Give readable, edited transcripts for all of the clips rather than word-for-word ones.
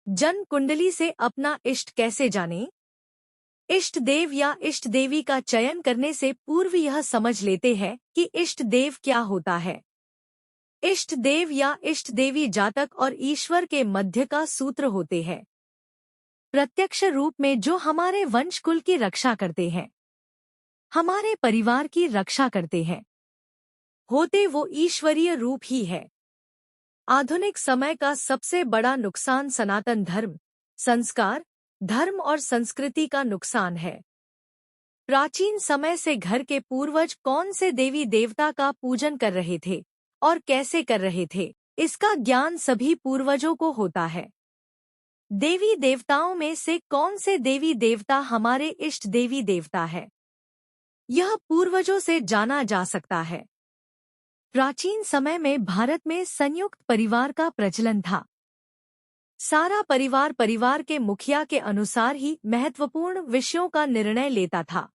जन्म कुंडली से अपना इष्ट कैसे जानें? इष्ट देव या इष्ट देवी का चयन करने से पूर्व यह समझ लेते हैं कि इष्ट देव क्या होता है। इष्ट देव या इष्ट देवी जातक और ईश्वर के मध्य का सूत्र होते हैं, प्रत्यक्ष रूप में जो हमारे वंश कुल की रक्षा करते हैं, हमारे परिवार की रक्षा करते हैं। होते वो ईश्वरीय रूप ही है। आधुनिक समय का सबसे बड़ा नुकसान सनातन धर्म, संस्कार, धर्म और संस्कृति का नुकसान है। प्राचीन समय से घर के पूर्वज कौन से देवी देवता का पूजन कर रहे थे और कैसे कर रहे थे, इसका ज्ञान सभी पूर्वजों को होता है। देवी देवताओं में से कौन से देवी देवता हमारे इष्ट देवी देवता है, यह पूर्वजों से जाना जा सकता है। प्राचीन समय में भारत में संयुक्त परिवार का प्रचलन था। सारा परिवार परिवार के मुखिया के अनुसार ही महत्वपूर्ण विषयों का निर्णय लेता था।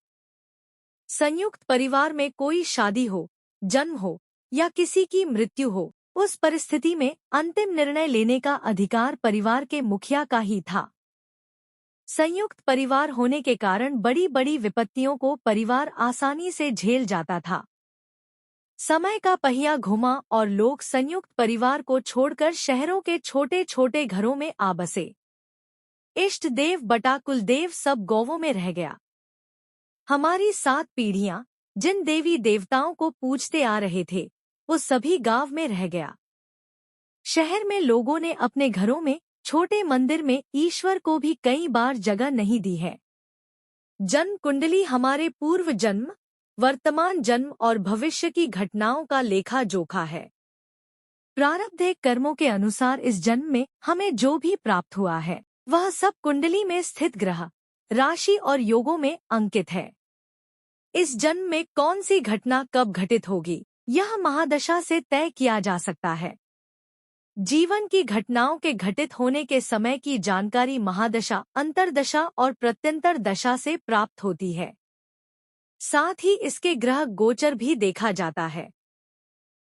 संयुक्त परिवार में कोई शादी हो, जन्म हो या किसी की मृत्यु हो, उस परिस्थिति में अंतिम निर्णय लेने का अधिकार परिवार के मुखिया का ही था। संयुक्त परिवार होने के कारण बड़ी बड़ी विपत्तियों को परिवार आसानी से झेल जाता था। समय का पहिया घुमा और लोग संयुक्त परिवार को छोड़कर शहरों के छोटे छोटे घरों में आ बसे। इष्ट देव बटा कुल देव सब गांवों में रह गया। हमारी 7 पीढ़ियां जिन देवी देवताओं को पूजते आ रहे थे, वो सभी गांव में रह गया। शहर में लोगों ने अपने घरों में छोटे मंदिर में ईश्वर को भी कई बार जगह नहीं दी है। जन्म कुंडली हमारे पूर्व जन्म, वर्तमान जन्म और भविष्य की घटनाओं का लेखा जोखा है। प्रारब्ध कर्मों के अनुसार इस जन्म में हमें जो भी प्राप्त हुआ है, वह सब कुंडली में स्थित ग्रह, राशि और योगों में अंकित है। इस जन्म में कौन सी घटना कब घटित होगी, यह महादशा से तय किया जा सकता है। जीवन की घटनाओं के घटित होने के समय की जानकारी महादशा, अंतरदशा और प्रत्यंतर दशा से प्राप्त होती है। साथ ही इसके ग्रह गोचर भी देखा जाता है।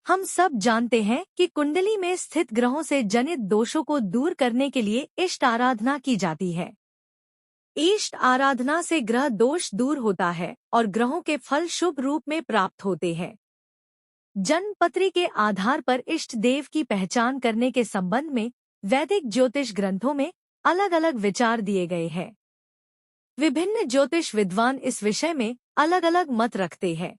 हम सब जानते हैं कि कुंडली में स्थित ग्रहों से जनित दोषों को दूर करने के लिए इष्ट आराधना की जाती है। इष्ट आराधना से ग्रह दोष दूर होता है और ग्रहों के फल शुभ रूप में प्राप्त होते हैं। जन्मपत्री के आधार पर इष्ट देव की पहचान करने के संबंध में वैदिक ज्योतिष ग्रंथों में अलग अलग विचार दिए गए हैं। विभिन्न ज्योतिष विद्वान इस विषय में अलग अलग मत रखते हैं।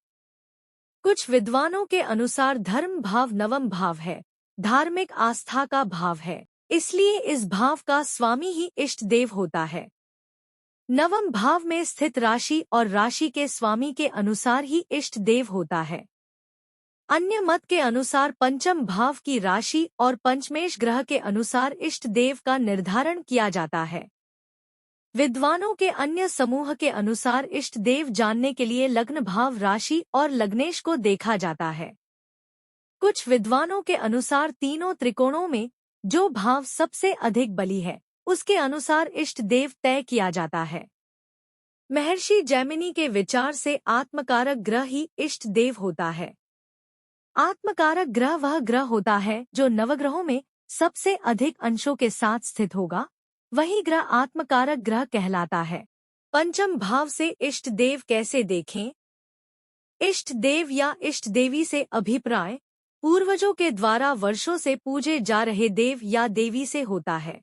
कुछ विद्वानों के अनुसार धर्म भाव नवम भाव है, धार्मिक आस्था का भाव है, इसलिए इस भाव का स्वामी ही इष्ट देव होता है। नवम भाव में स्थित राशि और राशि के स्वामी के अनुसार ही इष्ट देव होता है। अन्य मत के अनुसार पंचम भाव की राशि और पंचमेश ग्रह के अनुसार इष्ट देव का निर्धारण किया जाता है। विद्वानों के अन्य समूह के अनुसार इष्ट देव जानने के लिए लग्न भाव, राशि और लग्नेश को देखा जाता है। कुछ विद्वानों के अनुसार तीनों त्रिकोणों में जो भाव सबसे अधिक बली है, उसके अनुसार इष्ट देव तय किया जाता है। महर्षि जैमिनी के विचार से आत्मकारक ग्रह ही इष्ट देव होता है। आत्मकारक ग्रह वह ग्रह होता है जो नवग्रहों में सबसे अधिक अंशों के साथ स्थित होगा, वही ग्रह आत्मकारक ग्रह कहलाता है। पंचम भाव से इष्ट देव कैसे देखें? इष्ट देव या इष्ट देवी से अभिप्राय पूर्वजों के द्वारा वर्षों से पूजे जा रहे देव या देवी से होता है।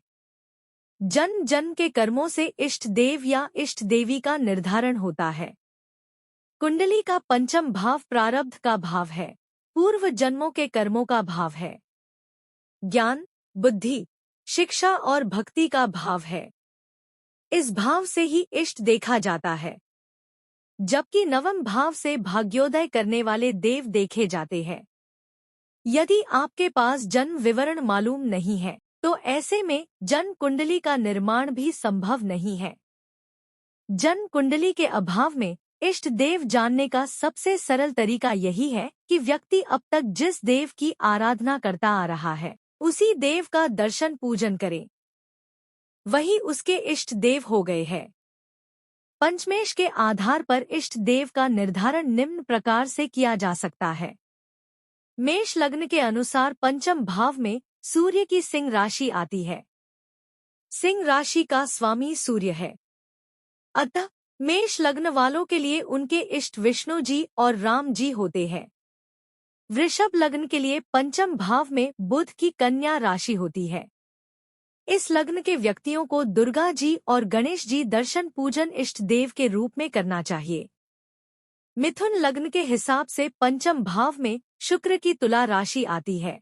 जन्म जन्म के कर्मों से इष्ट देव या इष्ट देवी का निर्धारण होता है। कुंडली का पंचम भाव प्रारब्ध का भाव है, पूर्व जन्मों के कर्मों का भाव है। ज्ञान, बुद्धि, शिक्षा और भक्ति का भाव है। इस भाव से ही इष्ट देखा जाता है, जबकि नवम भाव से भाग्योदय करने वाले देव देखे जाते हैं। यदि आपके पास जन्म विवरण मालूम नहीं है, तो ऐसे में जन्म कुंडली का निर्माण भी संभव नहीं है। जन्म कुंडली के अभाव में इष्ट देव जानने का सबसे सरल तरीका यही है कि व्यक्ति अब तक जिस देव की आराधना करता आ रहा है, उसी देव का दर्शन पूजन करे, वही उसके इष्ट देव हो गए हैं। पंचमेश के आधार पर इष्ट देव का निर्धारण निम्न प्रकार से किया जा सकता है। मेष लग्न के अनुसार पंचम भाव में सूर्य की सिंह राशि आती है। सिंह राशि का स्वामी सूर्य है। अतः मेष लग्न वालों के लिए उनके इष्ट विष्णु जी और राम जी होते हैं। वृषभ लग्न के लिए पंचम भाव में बुध की कन्या राशि होती है। इस लग्न के व्यक्तियों को दुर्गा जी और गणेश जी दर्शन पूजन इष्ट देव के रूप में करना चाहिए। मिथुन लग्न के हिसाब से पंचम भाव में शुक्र की तुला राशि आती है।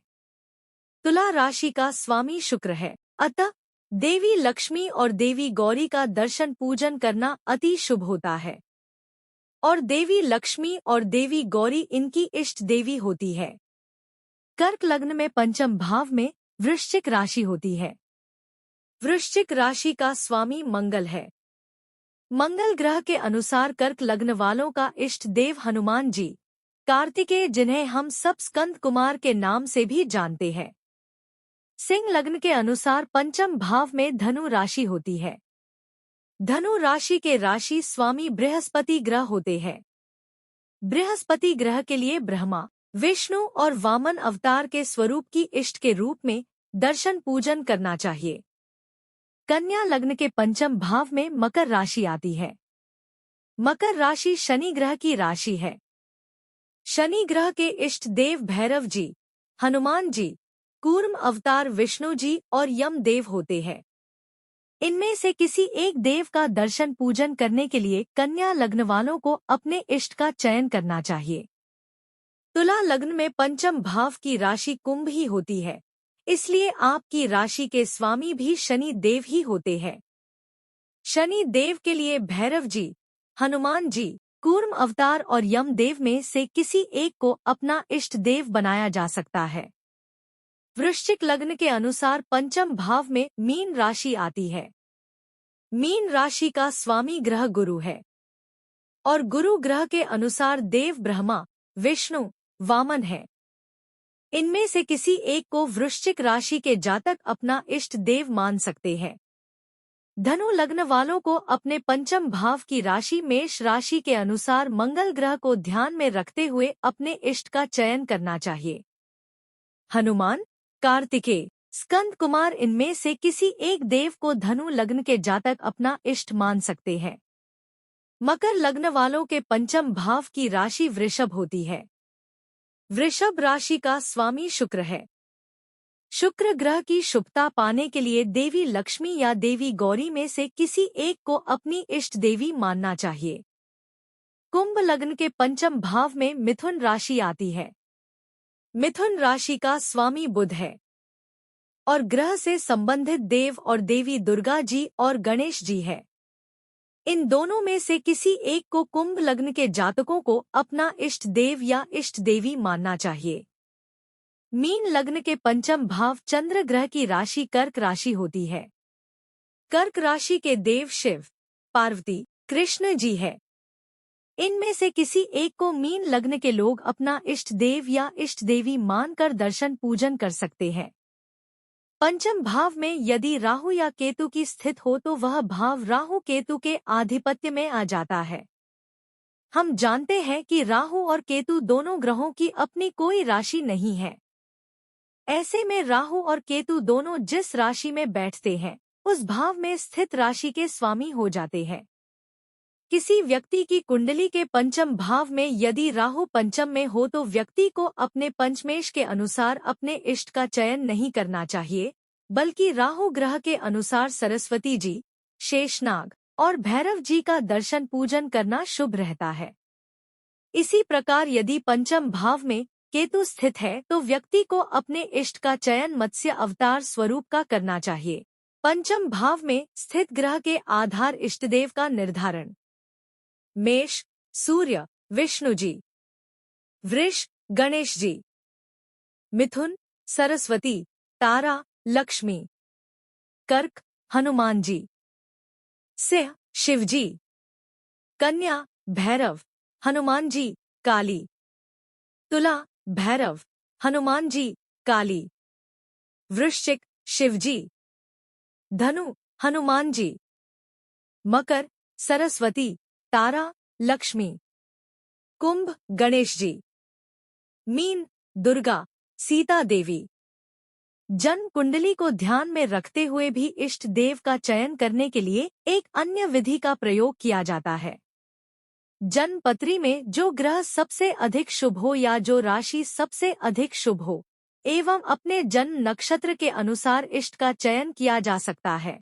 तुला राशि का स्वामी शुक्र है। अतः देवी लक्ष्मी और देवी गौरी का दर्शन पूजन करना अति शुभ होता है और देवी लक्ष्मी और देवी गौरी इनकी इष्ट देवी होती है। कर्क लग्न में पंचम भाव में वृश्चिक राशि होती है। वृश्चिक राशि का स्वामी मंगल है। मंगल ग्रह के अनुसार कर्क लग्न वालों का इष्ट देव हनुमान जी, कार्तिकेय, जिन्हें हम सब स्कंद कुमार के नाम से भी जानते हैं। सिंह लग्न के अनुसार पंचम भाव में धनु राशि होती है। धनु राशि के राशि स्वामी बृहस्पति ग्रह होते हैं। बृहस्पति ग्रह के लिए ब्रह्मा, विष्णु और वामन अवतार के स्वरूप की इष्ट के रूप में दर्शन पूजन करना चाहिए। कन्या लग्न के पंचम भाव में मकर राशि आती है। मकर राशि शनि ग्रह की राशि है। शनि ग्रह के इष्ट देव भैरव जी, हनुमान जी, कूर्म अवतार विष्णु जी और यम देव होते हैं। इनमें से किसी एक देव का दर्शन पूजन करने के लिए कन्या लग्न वालों को अपने इष्ट का चयन करना चाहिए। तुला लग्न में पंचम भाव की राशि कुंभ ही होती है, इसलिए आपकी राशि के स्वामी भी शनि देव ही होते हैं। शनि देव के लिए भैरव जी, हनुमान जी, कूर्म अवतार और यम देव में से किसी एक को अपना इष्ट देव बनाया जा सकता है। वृश्चिक लग्न के अनुसार पंचम भाव में मीन राशि आती है। मीन राशि का स्वामी ग्रह गुरु है और गुरु ग्रह के अनुसार देव ब्रह्मा, विष्णु, वामन है। इनमें से किसी एक को वृश्चिक राशि के जातक अपना इष्ट देव मान सकते हैं। धनु लग्न वालों को अपने पंचम भाव की राशि मेष राशि के अनुसार मंगल ग्रह को ध्यान में रखते हुए अपने इष्ट का चयन करना चाहिए। हनुमान, कार्तिकेय, स्कंद कुमार, इनमें से किसी एक देव को धनु लग्न के जातक अपना इष्ट मान सकते हैं। मकर लग्न वालों के पंचम भाव की राशि वृषभ होती है। वृषभ राशि का स्वामी शुक्र है। शुक्र ग्रह की शुभता पाने के लिए देवी लक्ष्मी या देवी गौरी में से किसी एक को अपनी इष्ट देवी मानना चाहिए। कुंभ लग्न के पंचम भाव में मिथुन राशि आती है। मिथुन राशि का स्वामी बुध है और ग्रह से संबंधित देव और देवी दुर्गा जी और गणेश जी है। इन दोनों में से किसी एक को कुंभ लग्न के जातकों को अपना इष्ट देव या इष्ट देवी मानना चाहिए। मीन लग्न के पंचम भाव चंद्र ग्रह की राशि कर्क राशि होती है। कर्क राशि के देव शिव, पार्वती, कृष्ण जी है। इनमें से किसी एक को मीन लग्न के लोग अपना इष्ट देव या इष्ट देवी मानकर दर्शन पूजन कर सकते हैं। पंचम भाव में यदि राहु या केतु की स्थित हो तो वह भाव राहु केतु के आधिपत्य में आ जाता है। हम जानते हैं कि राहु और केतु दोनों ग्रहों की अपनी कोई राशि नहीं है। ऐसे में राहु और केतु दोनों जिस राशि में बैठते हैं उस भाव में स्थित राशि के स्वामी हो जाते हैं। किसी व्यक्ति की कुंडली के पंचम भाव में यदि राहु पंचम में हो तो व्यक्ति को अपने पंचमेश के अनुसार अपने इष्ट का चयन नहीं करना चाहिए, बल्कि राहु ग्रह के अनुसार सरस्वती जी, शेषनाग और भैरव जी का दर्शन पूजन करना शुभ रहता है। इसी प्रकार यदि पंचम भाव में केतु स्थित है तो व्यक्ति को अपने इष्ट का चयन मत्स्य अवतार स्वरूप का करना चाहिए। पंचम भाव में स्थित ग्रह के आधार इष्टदेव का निर्धारण। मेष, सूर्य, विष्णु जी। वृष, गणेश जी। मिथुन, सरस्वती, तारा, लक्ष्मी। कर्क, हनुमान जी। सिंह, शिवजी। कन्या, भैरव, हनुमान जी, काली। तुला, भैरव, हनुमान जी, काली। वृश्चिक, शिवजी। धनु, हनुमान जी। मकर, सरस्वती, तारा, लक्ष्मी। कुंभ, गणेश जी। मीन, दुर्गा, सीता देवी। जन्म कुंडली को ध्यान में रखते हुए भी इष्ट देव का चयन करने के लिए एक अन्य विधि का प्रयोग किया जाता है। जन्म पत्री में जो ग्रह सबसे अधिक शुभ हो या जो राशि सबसे अधिक शुभ हो एवं अपने जन्म नक्षत्र के अनुसार इष्ट का चयन किया जा सकता है।